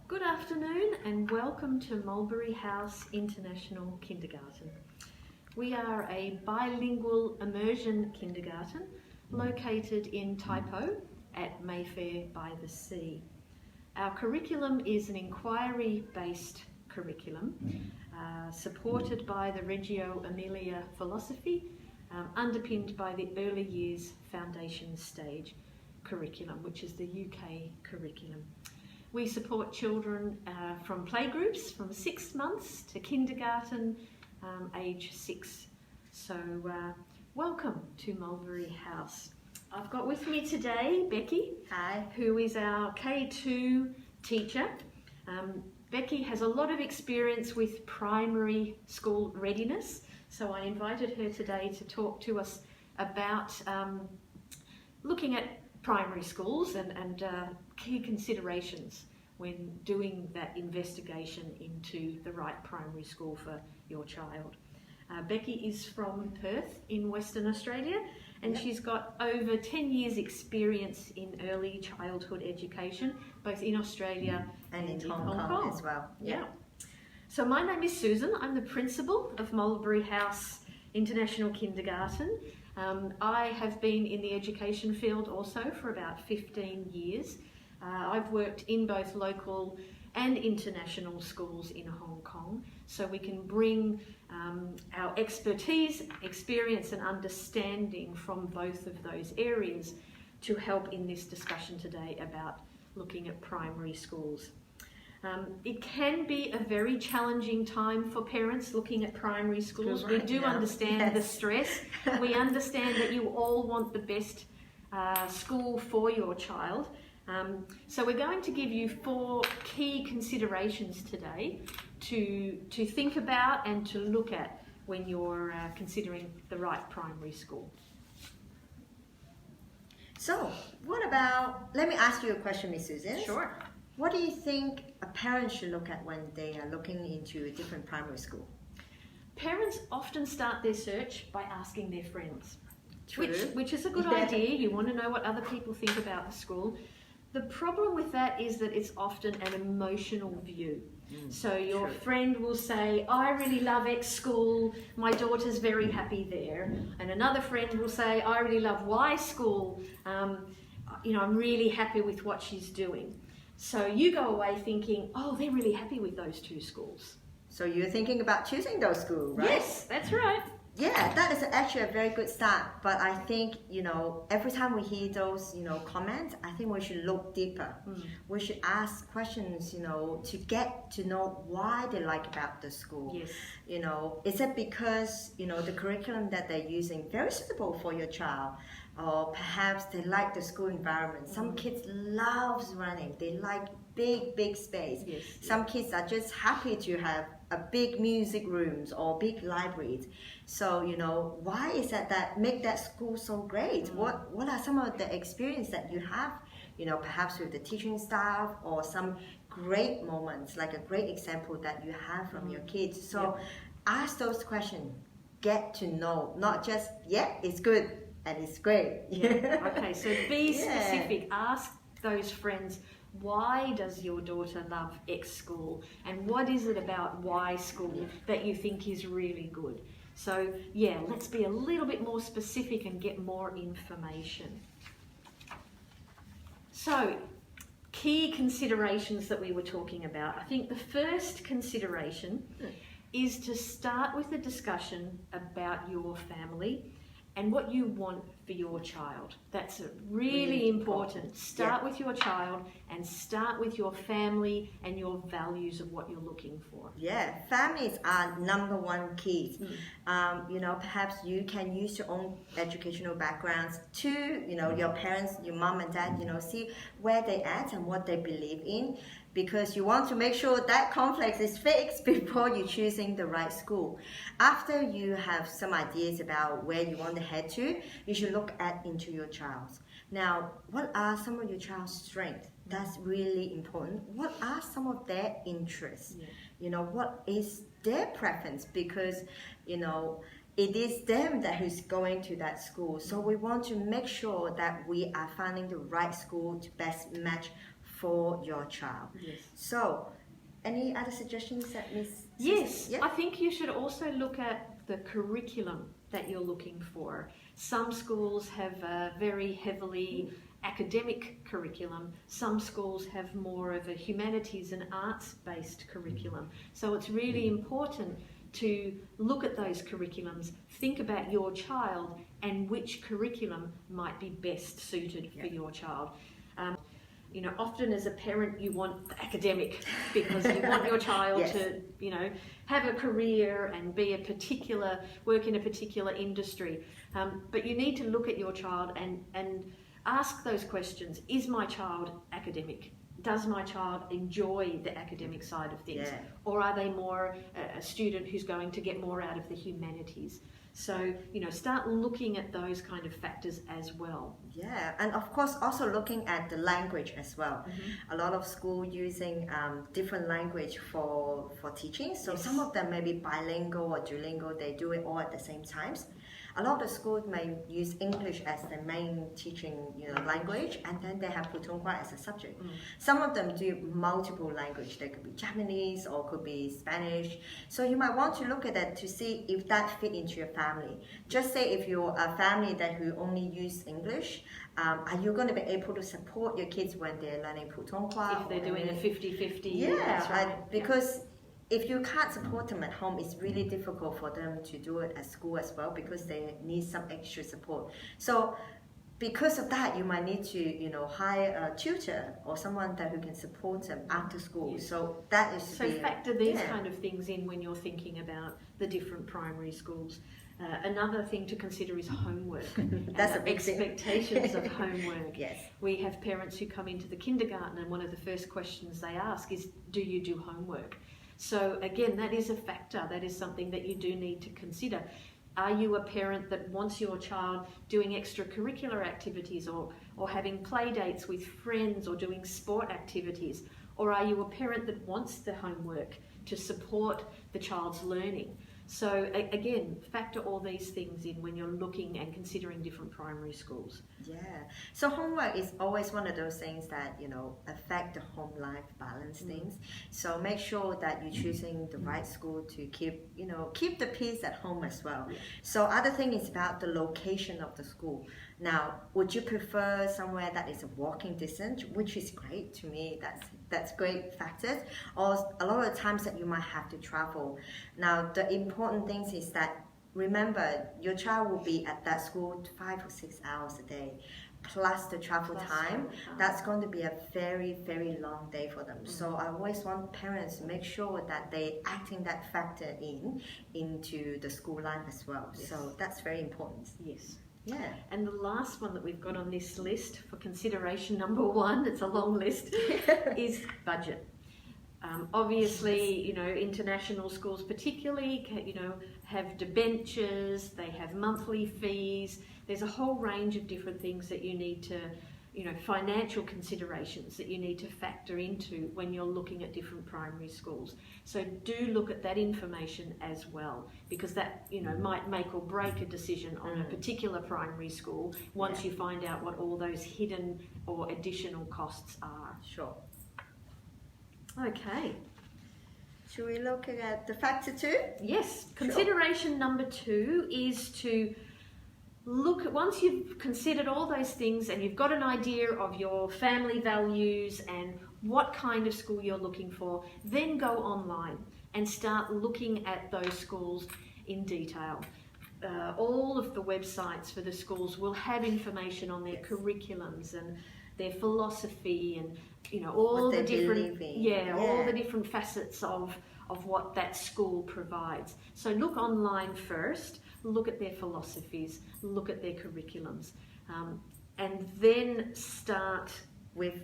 Good afternoon and welcome to Mulberry House International Kindergarten. We are a bilingual immersion kindergarten located in Taipo at Mayfair by the Sea. Our curriculum is an inquiry-based curriculum supported by the Reggio Emilia philosophy, underpinned by the early years foundation stage curriculum, which is the UK curriculum. We support children from playgroups from 6 months to kindergarten, age 6. So welcome to Mulberry House. I've got with me today Becky, Hi. Who is our K2 teacher. Becky has a lot of experience with primary school readiness, so I invited her today to talk to us about looking at primary schools and key considerations when doing that investigation into the right primary school for your child. Becky is from Perth in Western Australia, and she's got over 10 years experience in early childhood education, both in Australia and in Hong Kong as well. Yeah. So my name is Susan. I'm the principal of Mulberry House International Kindergarten. I have been in the education field also for about 15 years. I've worked in both local and international schools in Hong Kong, so we can bring our expertise, experience and understanding from both of those areas to help in this discussion today about looking at primary schools. It can be a very challenging time for parents looking at primary schools. We do understand the stress. We understand that you all want the best school for your child. So we're going to give you 4 key considerations today to think about and to look at when you're considering the right primary school. So, what about, let me ask you a question, Ms. Susan. Sure. What do you think a parent should look at when they are looking into a different primary school? Parents often start their search by asking their friends, True. which is a good idea. You want to know what other people think about the school. The problem with that is that it's often an emotional view. So your friend will say, I really love X school, my daughter's very happy there. And another friend will say, I really love Y school, I'm really happy with what she's doing. So you go away thinking, oh, they're really happy with those 2 schools. So you're thinking about choosing those schools, right? Yes, that's right. Yeah, that is actually a very good start. But I think, every time we hear those, comments, I think we should look deeper. We should ask questions, to get to know why they like about the school. Yes. Is it because, the curriculum that they're using very suitable for your child? Or perhaps they like the school environment. Some kids love running. They like big space. Yes. Some kids are just happy to have a big music rooms or big libraries. So, why is that make that school so great? What are some of the experience that you have, perhaps with the teaching staff or some great moments, like a great example that you have from your kids. So ask those questions, get to know, not just, it's good and it's great. Okay, so be specific. Ask those friends, why does your daughter love X school? And what is it about Y school that you think is really good? So let's be a little bit more specific and get more information. So, key considerations that we were talking about. I think the first consideration is to start with a discussion about your family and what you want for your child. That's really important. Start with your child and start with your family and your values of what you're looking for. Yeah, families are #1 keys. Perhaps you can use your own educational backgrounds to, your parents, your mom and dad, see where they at and what they believe in, because you want to make sure that conflict is fixed before you're choosing the right school. After you have some ideas about where you want to head to, you should look into your child. Now, what are some of your child's strengths? That's really important. What are some of their interests? What is their preference? Because, it is them that who's going to that school. So we want to make sure that we are finding the right school to best match for your child. Yes. So, any other suggestions that Ms. Yes, Yeah? I think you should also look at the curriculum that you're looking for. Some schools have a very heavily academic curriculum. Some schools have more of a humanities and arts-based curriculum. So it's really important to look at those curriculums, think about your child and which curriculum might be best suited for your child. You know, often as a parent you want the academic because you want your child to, you know, have a career and work in a particular industry. But you need to look at your child and ask those questions. Is my child academic? Does my child enjoy the academic side of things? Yeah. Or are they more a student who's going to get more out of the humanities? So, you know, start looking at those kind of factors as well. Yeah, and of course also looking at the language as well. A lot of schools using different language for teaching. So some of them may be bilingual or duolingo, they do it all at the same times. A lot of the schools may use English as the main teaching language, and then they have Putonghua as a subject. Some of them do multiple language. They could be Japanese or could be Spanish. So you might want to look at that to see if that fit into your family. Just say if you're a family who only use English, are you going to be able to support your kids when they're learning Putonghua? If they're doing a 50-50. Yeah, that's right. because if you can't support them at home, it's really difficult for them to do it at school as well because they need some extra support. So because of that, you might need to, hire a tutor or someone who can support them after school. Yes. So that is factor these kind of things in when you're thinking about the different primary schools. Another thing to consider is homework. That's a big expectations of homework. Yes. We have parents who come into the kindergarten and one of the first questions they ask is, do you do homework? So again, that is a factor. That is something that you do need to consider. Are you a parent that wants your child doing extracurricular activities or having play dates with friends or doing sport activities? Or are you a parent that wants the homework to support the child's learning? So again, factor all these things in when you're looking and considering different primary schools. Yeah. So homework is always one of those things that, affect the home life balance things. So make sure that you're choosing the right school to keep the peace at home as well. Yeah. So other thing is about the location of the school. Now, would you prefer somewhere that is a walking distance, which is great to me, that's great factors, or a lot of times that you might have to travel. Now, the important things is that remember your child will be at that school 5 or 6 hours a day, plus the travel time. That's going to be a very, very long day for them. So I always want parents to make sure that they acting that factor into the school life as well. Yes. So that's very important. Yes. Yeah. And the last one that we've got on this list for consideration number 1, it's a long list, is budget. Obviously, international schools particularly, have debentures, they have monthly fees. There's a whole range of different things that you need to, financial considerations that you need to factor into when you're looking at different primary schools. So do look at that information as well, because that, might make or break a decision on a particular primary school once you find out what all those hidden or additional costs are. Sure. Okay. Should we look at the factor 2? Yes. Consideration number 2 is to look at, once you've considered all those things and you've got an idea of your family values and what kind of school you're looking for, then go online and start looking at those schools in detail. All of the websites for the schools will have information on their curriculums and their philosophy and all the different all the different facets of what that school provides. So look online first, look at their philosophies, look at their curriculums, and then start with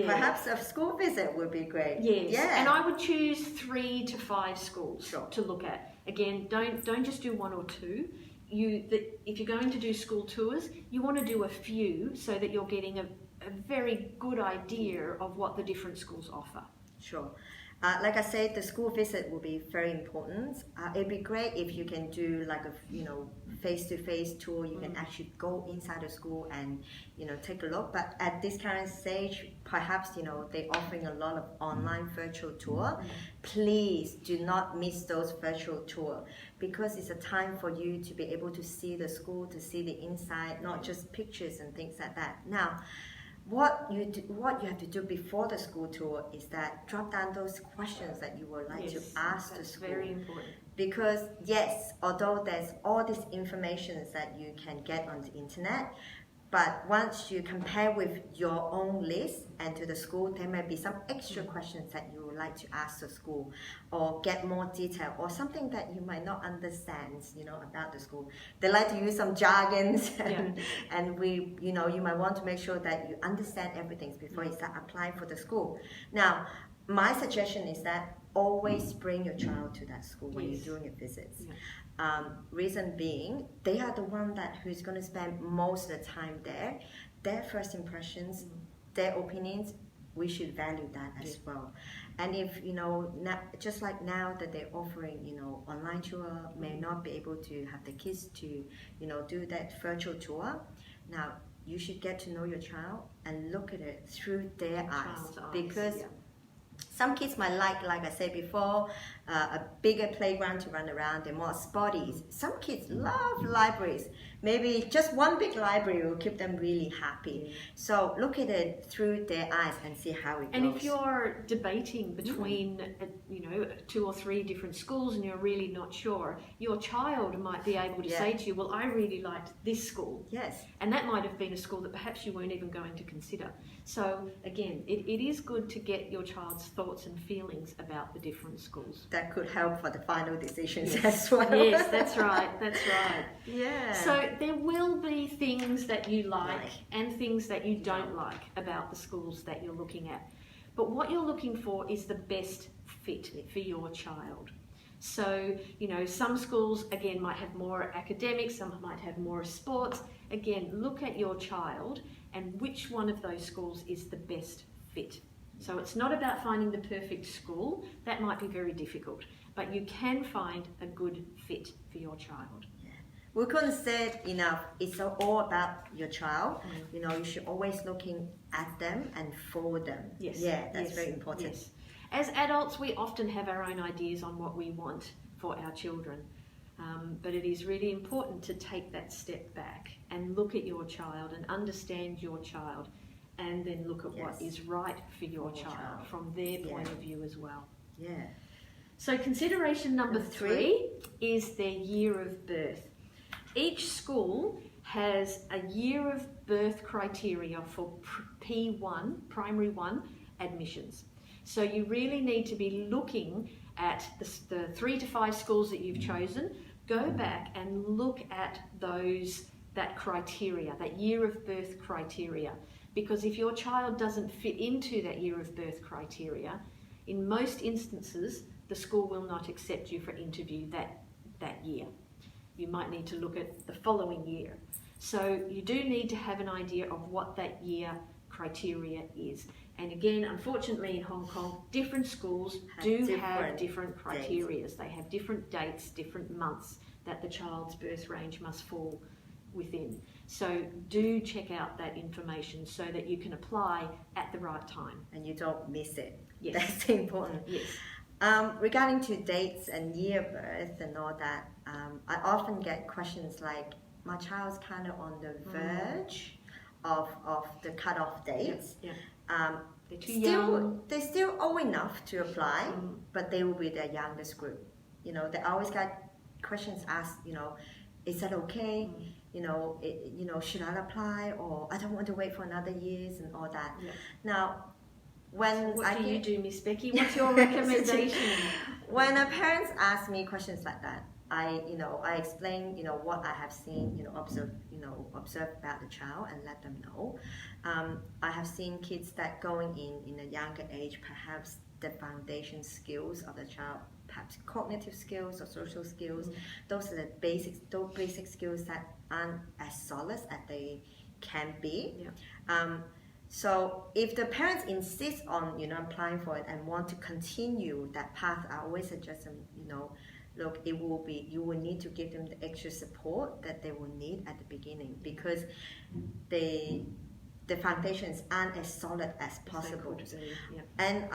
perhaps a school visit would be great. Yes. Yeah. And I would choose 3 to 5 schools to look at. Again, don't just do 1 or 2. If you're going to do school tours, you want to do a few so that you're getting a very good idea of what the different schools offer. Sure. Like I said, the school visit will be very important. It'd be great if you can do like a face-to-face tour. You can actually go inside the school and take a look. But at this current stage, perhaps they're offering a lot of online virtual tour. Please do not miss those virtual tour, because it's a time for you to be able to see the school, to see the inside, not just pictures and things like that. Now, what you have to do before the school tour is that drop down those questions that you would like to ask the school. Very important. Because yes, although there's all this information that you can get on the internet, but once you compare with your own list and to the school, there may be some extra questions that you would like to ask the school, or get more detail, or something that you might not understand, about the school. They like to use some jargons, and you might want to make sure that you understand everything before you start applying for the school. Now, my suggestion is that always bring your child to that school when you're doing your visits. Reason being, they are the one who's going to spend most of the time there. Their first impressions, their opinions, we should value that as well. And if just like now that they're offering online tour, may not be able to have the kids to do that virtual tour. Now you should get to know your child and look at it through their eyes, because some kids might like I said before, a bigger playground to run around. They're more sporty. Some kids love libraries. Maybe just one big library will keep them really happy. So look at it through their eyes and see how it goes. And if you're debating between, 2 or 3 different schools and you're really not sure, your child might be able to say to you, well, I really liked this school. Yes. And that might have been a school that perhaps you weren't even going to consider. So again, it is good to get your child's thoughts and feelings about the different schools. That could help for the final decisions as well. Yes, that's right. Yeah. So there will be things that you like and things that you don't like about the schools that you're looking at. But what you're looking for is the best fit for your child. So, some schools, again, might have more academics, some might have more sports. Again, look at your child and which one of those schools is the best fit. So it's not about finding the perfect school. That might be very difficult. But you can find a good fit for your child. We couldn't say it enough. It's all about your child. You should always looking at them and for them. Yes. Yeah, that's very important. Yes. As adults, we often have our own ideas on what we want for our children. But it is really important to take that step back and look at your child and understand your child, and then look at what is right for your child from their point of view as well. Yeah. So consideration number 3 is their year of birth. Each school has a year of birth criteria for P1, primary 1 admissions. So you really need to be looking at the 3 to 5 schools that you've chosen. Go back and look at that criteria, that year of birth criteria. Because if your child doesn't fit into that year of birth criteria, in most instances, the school will not accept you for interview that year. You might need to look at the following year. So you do need to have an idea of what that year criteria is. And again, unfortunately in Hong Kong, different schools have different criteria. They have different dates, different months that the child's birth range must fall within. So do check out that information so that you can apply at the right time. And you don't miss it. Yes. That's important. Yes. Regarding to dates and year of birth and all that, I often get questions like, my child's kind of on the verge of the cutoff dates. They're too young. They're still old enough to apply, but they will be the youngest group. They always get questions asked, is that okay? Should I apply, or I don't want to wait for another years and all that. Now, what do you do, Ms Becky? What's your recommendation? When parents ask me questions like that, I explain, what I have seen, observe about the child and let them know. I have seen kids that going in a younger age, perhaps the foundation skills of the child, perhaps cognitive skills or social skills, those are the basic skills that aren't as solid as they can be. So if the parents insist on, applying for it and want to continue that path, I always suggest them, look, you will need to give them the extra support that they will need at the beginning, because the foundations aren't as solid as possible. And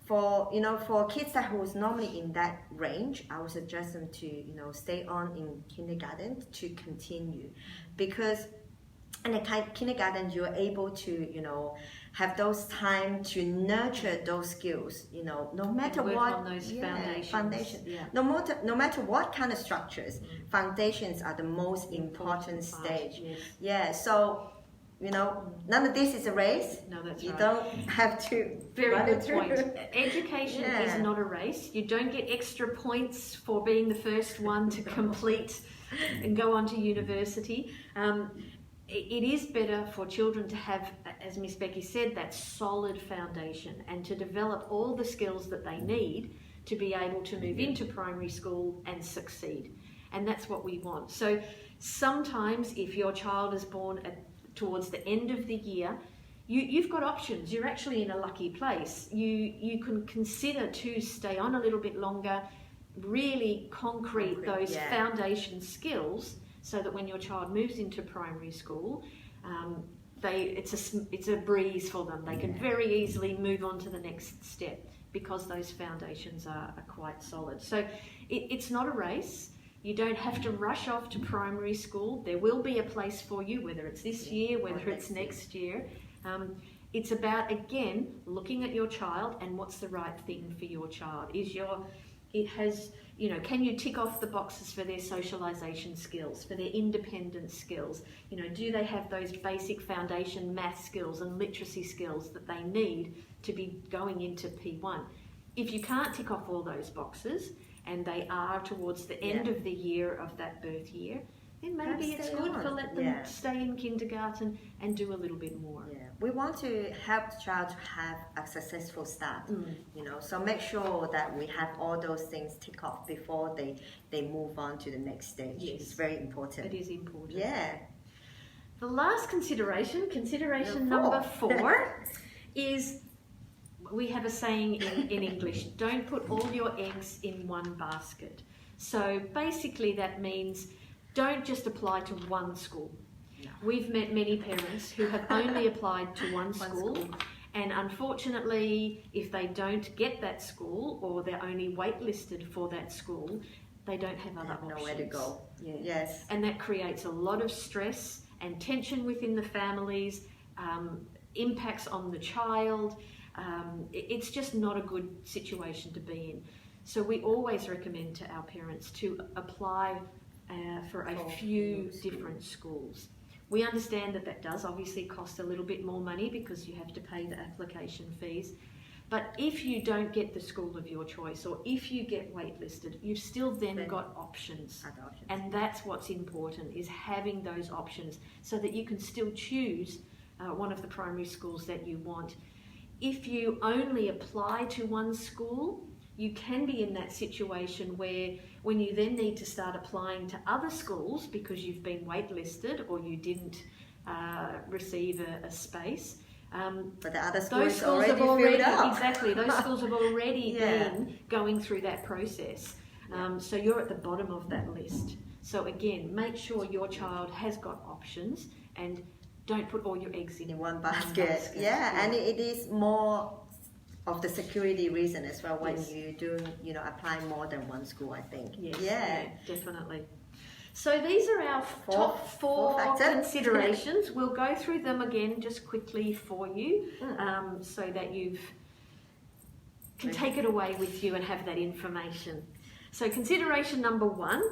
for kids that who's normally in that range, I would suggest them to, stay on in kindergarten to continue, because in the kindergarten, you're able to, have those time to nurture those skills, no matter work what. On those foundations. Yeah. No matter what kind of structures, foundations are the most important stage. Yes. Yeah, so, none of this is a race. No, that's you right. You don't have to Very run good it through. point. Education is not a race. You don't get extra points for being the first one to complete and go on to university. It is better for children to have, as Ms Becky said, that solid foundation and to develop all the skills that they need to be able to move into primary school and succeed. And that's what we want. So sometimes if your child is born towards the end of the year, you've got options. You're actually in a lucky place. You can consider to stay on a little bit longer, really concrete those foundation skills, so that when your child moves into primary school, it's a breeze for them. They can very easily move on to the next step because those foundations are quite solid. So it's not a race. You don't have to rush off to primary school. There will be a place for you, whether it's this year, whether it's next year. It's about, again, looking at your child and what's the right thing for your child. Can you tick off the boxes for their socialization skills, for their independence skills? Do they have those basic foundation math skills and literacy skills that they need to be going into P1? If you can't tick off all those boxes and they are towards the end of the year of that birth year, then maybe it's good to let them stay in kindergarten and do a little bit more. Yeah, we want to help the child to have a successful start, so make sure that we have all those things tick off before they move on to the next stage. Yes. It's very important. It is important. Yeah. The last consideration number 4, is, we have a saying in English, don't put all your eggs in one basket. So basically that means don't just apply to one school. No. We've met many parents who have only applied to one school, and unfortunately, if they don't get that school or they're only waitlisted for that school, they don't have other options. Nowhere to go. Yeah. Yes. And that creates a lot of stress and tension within the families, impacts on the child. It's just not a good situation to be in. So we always recommend to our parents to apply for a few different schools. We understand that does obviously cost a little bit more money because you have to pay the application fees. But if you don't get the school of your choice, or if you get waitlisted, you've still then got options. And that's what's important, is having those options so that you can still choose one of the primary schools that you want. If you only apply to one school, you can be in that situation where when you then need to start applying to other schools because you've been waitlisted or you didn't receive a space. But the other schools have already filled up. Exactly, those schools have already been going through that process. So you're at the bottom of that list. So again, make sure your child has got options and don't put all your eggs in one basket. And it is more of the security reason as well when you do, apply more than one school, I think. Yes, definitely. So these are our top four considerations. We'll go through them again just quickly for you, so that you can take it away with you and have that information. So consideration number 1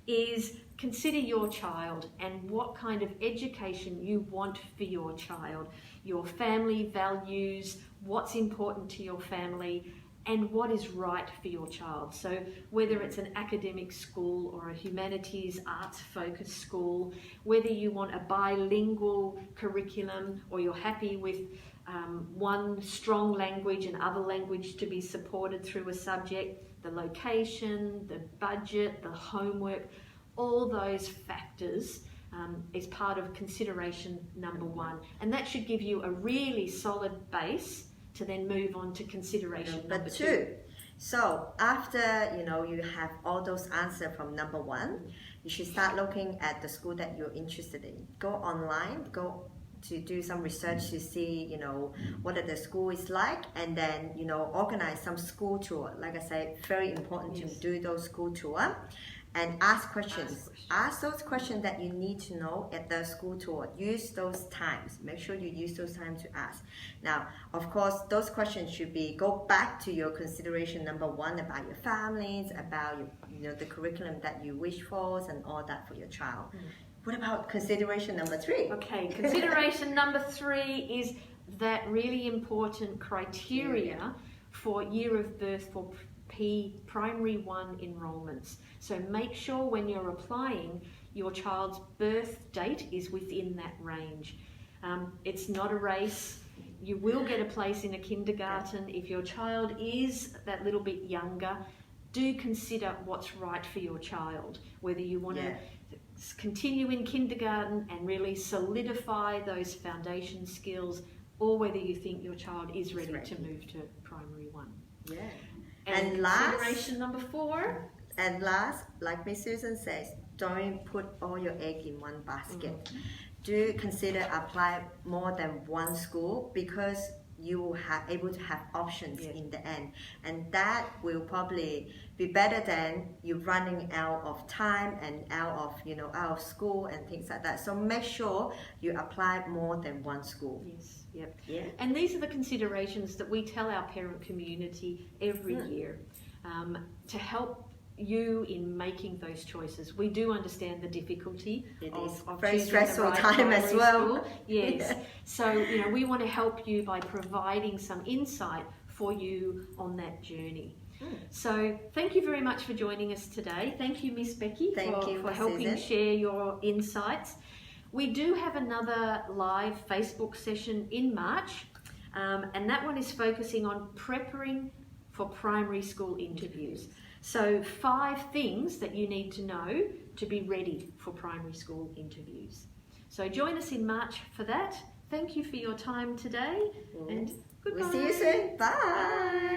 is consider your child and what kind of education you want for your child, your family values, what's important to your family, and what is right for your child. So whether it's an academic school or a humanities, arts-focused school, whether you want a bilingual curriculum or you're happy with one strong language and other language to be supported through a subject, the location, the budget, the homework, all those factors is part of consideration number one. And that should give you a really solid base to then move on to consideration number two. So after you have all those answers from number one, you should start looking at the school that you're interested in. Go online, go to do some research to see what the school is like, and then organize some school tour. Like I said, very important to do those school tour. And ask questions. Ask those questions that you need to know at the school tour. Use those times. Make sure you use those times to ask. Now, of course, those questions should go back to your consideration number one about your families, about the curriculum that you wish for, and all that for your child. What about consideration number three? Okay, consideration number three is that really important criteria for year of birth for primary one enrolments. So make sure when you're applying, your child's birth date is within that range. It's not a race. You will get a place in a kindergarten. If your child is that little bit younger, do consider what's right for your child, whether you want to continue in kindergarten and really solidify those foundation skills, or whether you think your child is ready to move to primary one. Yeah. And consideration number four. And last, like Ms. Susan says, don't put all your eggs in one basket. Do consider apply more than one school, because you will able to have options in the end, and that will probably be better than you running out of time and out of school and things like that. So make sure you apply more than one school. Yes, and these are the considerations that we tell our parent community every year to help you in making those choices. We do understand the difficulty of very stressful time as well. Yes. So we want to help you by providing some insight for you on that journey. So thank you very much for joining us today. Thank you, Ms Becky, for helping Susan. Share your insights. We do have another live Facebook session in March, and that one is focusing on preparing for primary school interviews. So 5 things that you need to know to be ready for primary school interviews. So join us in March for that. Thank you for your time today, and goodbye. We'll see you soon. Bye.